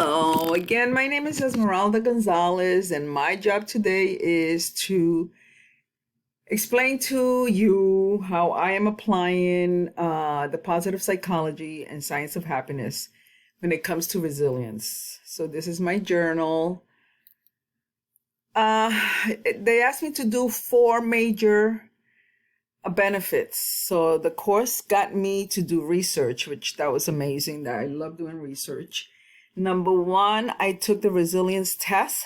Hello again. My name is Esmeralda Gonzalez, and my job today is to explain to you how I am applying the positive psychology and science of happiness when it comes to resilience. So, this is my journal. Uh, they asked me to do four major benefits. So, the course got me to do research, which that was amazing. That I love doing research. Number one, I took the resilience test.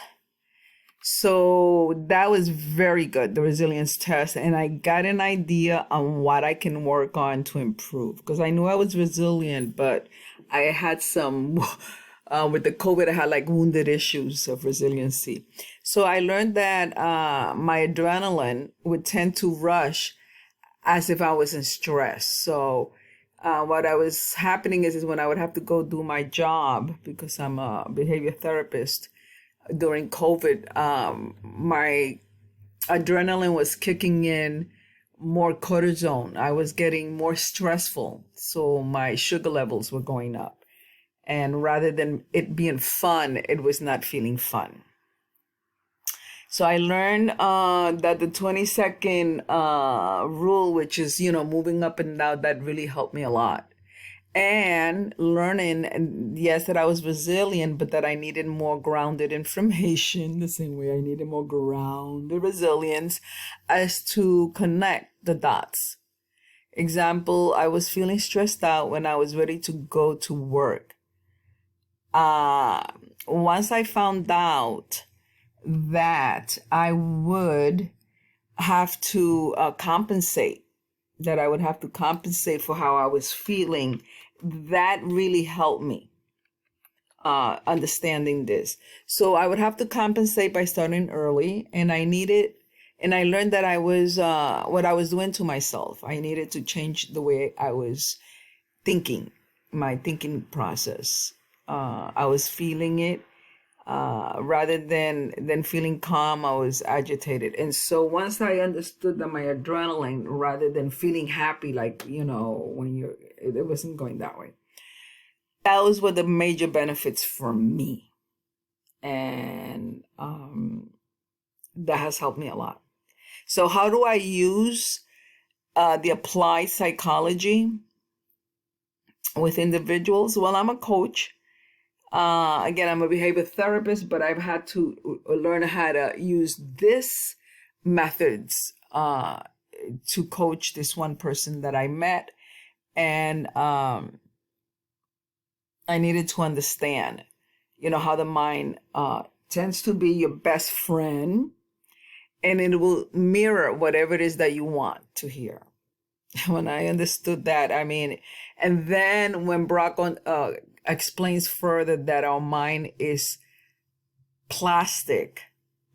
So that was very good, the resilience test. And I got an idea on what I can work on to improve because I knew I was resilient, but I had some, with the COVID, I had like wounded issues of resiliency. So I learned that my adrenaline would tend to rush as if I was in stress. So what I was happening is when I would have to go do my job because I'm a behavior therapist during COVID, my adrenaline was kicking in more cortisone. I was getting more stressful. So my sugar levels were going up. And rather than it being fun, it was not feeling fun. So I learned that the 20-second rule, which is, moving up and down, that really helped me a lot. And learning, and yes, that I was resilient, but that I needed more grounded information, the same way I needed more grounded resilience as to connect the dots. Example, I was feeling stressed out when I was ready to go to work. Once I found out that I would have to compensate, that I would have to compensate for how I was feeling, that really helped me understanding this. So I would have to compensate by starting early, and I learned that I was, what I was doing to myself. I needed to change the way I was thinking, my thinking process. I was feeling it. Rather than feeling calm, I was agitated. And so once I understood that my adrenaline, rather than feeling happy, like, when it wasn't going that way. Those were the major benefits for me. And that has helped me a lot. So how do I use the applied psychology with individuals? Well, I'm a coach. Again, I'm a behavior therapist, but I've had to learn how to use this methods to coach this one person that I met. And I needed to understand, how the mind tends to be your best friend, and it will mirror whatever it is that you want to hear. When I understood that, and then when Brock explains further that our mind is plastic,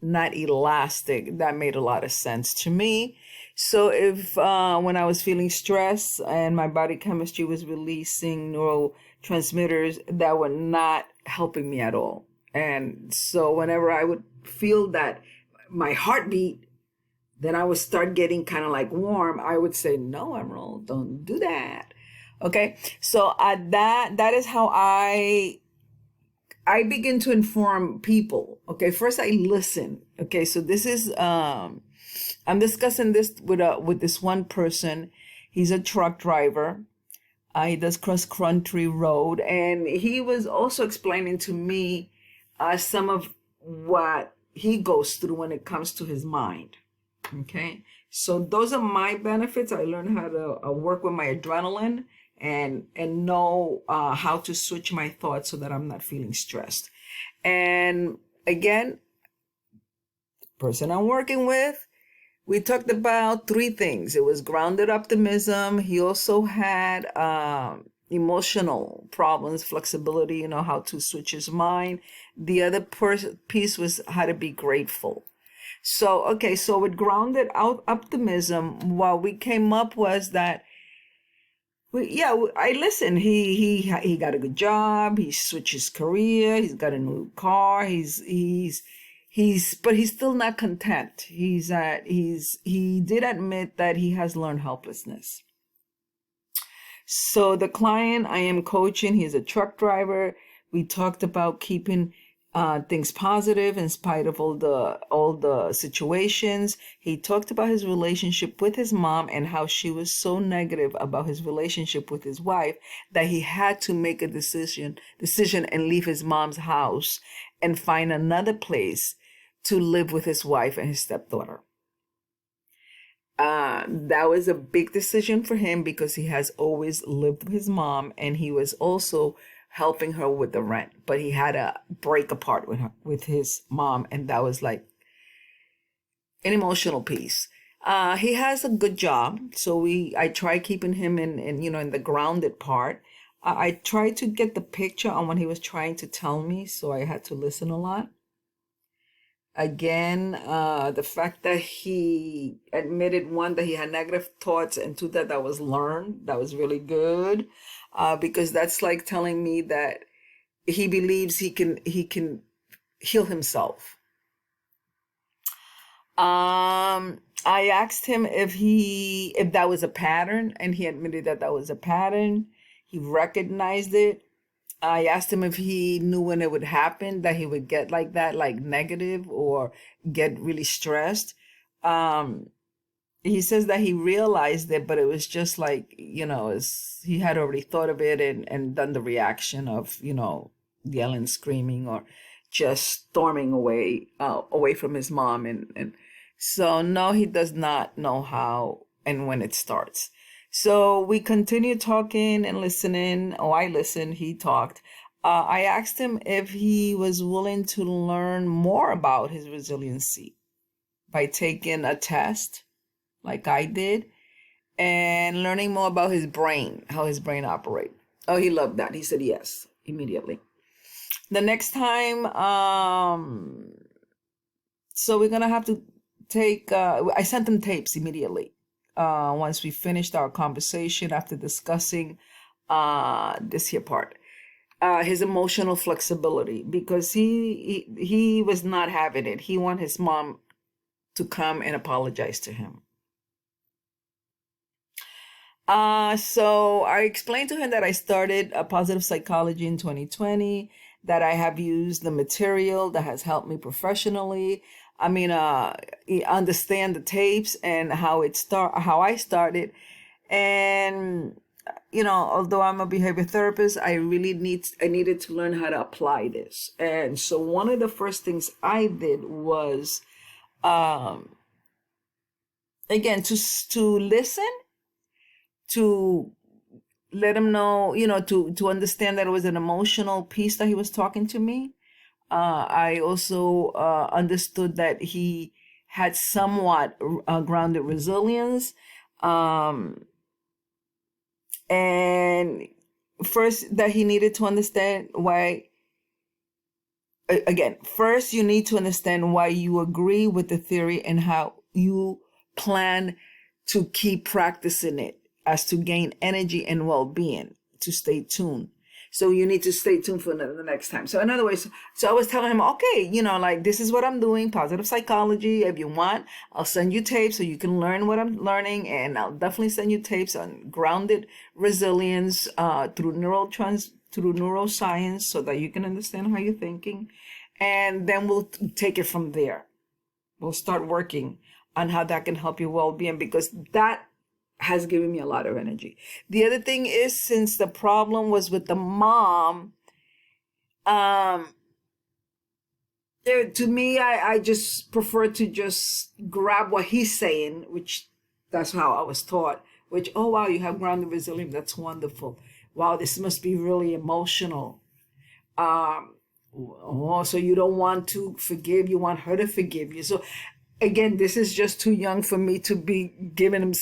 not elastic, that made a lot of sense to me. So if when I was feeling stress and my body chemistry was releasing neurotransmitters that were not helping me at all. And so whenever I would feel that my heartbeat, then I would start getting kind of like warm. I would say, no, Emerald, don't do that. Okay, so that is how I begin to inform people. Okay, first I listen. Okay, so this is I'm discussing this with this one person. He's a truck driver. He does cross country road, and he was also explaining to me some of what he goes through when it comes to his mind. Okay, so those are my benefits. I learned how to work with my adrenaline and know how to switch my thoughts so that I'm not feeling stressed. And again, the person I'm working with, we talked about three things. It was grounded optimism. He also had emotional problems, flexibility, how to switch his mind. The other piece was how to be grateful. So, okay, so with grounded optimism, what we came up was that I listened. He got a good job. He switched his career. He's got a new car. But he's still not content. He did admit that he has learned helplessness. So the client I am coaching, he's a truck driver. We talked about keeping things positive in spite of all the situations. He talked about his relationship with his mom and how she was so negative about his relationship with his wife that he had to make a decision and leave his mom's house and find another place to live with his wife and his stepdaughter. That was a big decision for him because he has always lived with his mom and he was also helping her with the rent. But he had to break apart with his mom, and that was like an emotional piece. He has a good job, so I try keeping him in the grounded part. I tried to get the picture on what he was trying to tell me, so I had to listen a lot. Again, the fact that he admitted, one, that he had negative thoughts, and two, that was learned. That was really good, because that's like telling me that he believes he can heal himself. I asked him if that was a pattern, and he admitted that was a pattern. He recognized it. I asked him if he knew when it would happen, that he would get like that, like negative or get really stressed. Um, he says that he realized it, but it was just like, he had already thought of it and done the reaction of, yelling, screaming, or just storming away from his mom. And so, no, he does not know how and when it starts. So we continued talking and listening. Oh, I listened. He talked. I asked him if he was willing to learn more about his resiliency by taking a test like I did and learning more about his brain, how his brain operates. Oh, he loved that. He said yes immediately. The next time, so we're going to have to take, I sent him tapes immediately. Once we finished our conversation after discussing this here part, his emotional flexibility, because he was not having it. He wanted his mom to come and apologize to him. So I explained to him that I started a positive psychology in 2020, that I have used the material that has helped me professionally. I mean, understand the tapes and how I started. And, although I'm a behavior therapist, I needed to learn how to apply this. And so one of the first things I did was, again, to listen, to let him know, to understand that it was an emotional piece that he was talking to me. I also understood that he had somewhat grounded resilience. And first, that he needed to understand why. Again, first, you need to understand why you agree with the theory and how you plan to keep practicing it as to gain energy and well-being, to stay tuned. So you need to stay tuned for the next time. So in other words, so I was telling him, okay, like, this is what I'm doing, positive psychology. If you want, I'll send you tapes so you can learn what I'm learning. And I'll definitely send you tapes on grounded resilience through neuroscience, so that you can understand how you're thinking. And then we'll take it from there. We'll start working on how that can help your well-being, because that has given me a lot of energy. The other thing is, since the problem was with the mom, to me, I just prefer to just grab what he's saying, which that's how I was taught, which, oh, wow, you have grounded resilience. That's wonderful. Wow, this must be really emotional. So you don't want to forgive, you want her to forgive you. So again, this is just too young for me to be giving him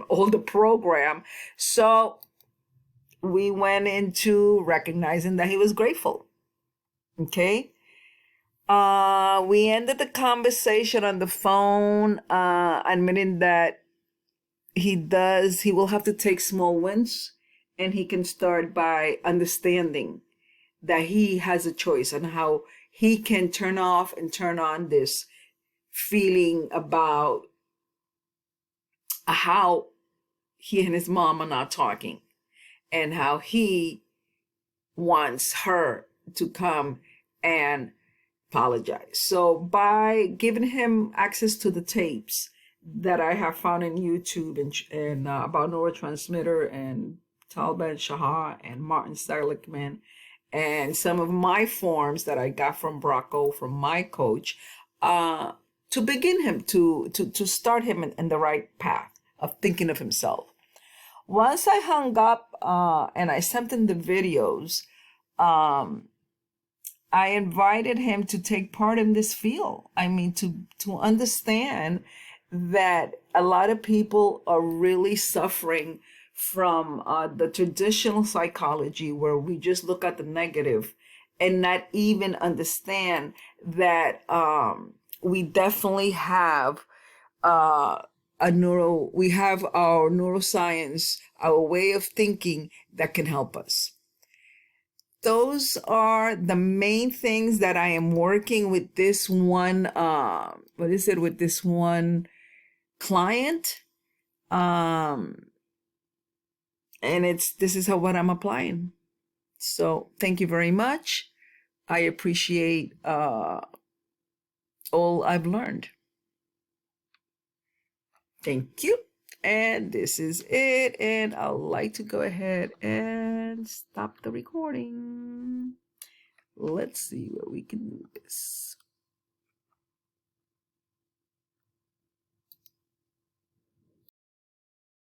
all the program. So we went into recognizing that he was grateful. Okay. We ended the conversation on the phone, admitting that he will have to take small wins, and he can start by understanding that he has a choice on how he can turn off and turn on this feeling about how he and his mom are not talking, and how he wants her to come and apologize. So by giving him access to the tapes that I have found in YouTube and about neurotransmitter and Tal Ben-Shahar and Martin Seligman and some of my forms that I got from Brocco, from my coach, to begin him, to start him in the right path of thinking of himself. Once I hung up and I sent him the videos, I invited him to take part in this field. I mean, to understand that a lot of people are really suffering from the traditional psychology where we just look at the negative and not even understand that we definitely have we have our neuroscience, our way of thinking that can help us. Those are the main things that I am working with this one, with this one client. And this is what I'm applying. So thank you very much. I appreciate all I've learned. Thank you. And this is it. And I'd like to go ahead and stop the recording. Let's see where we can do this.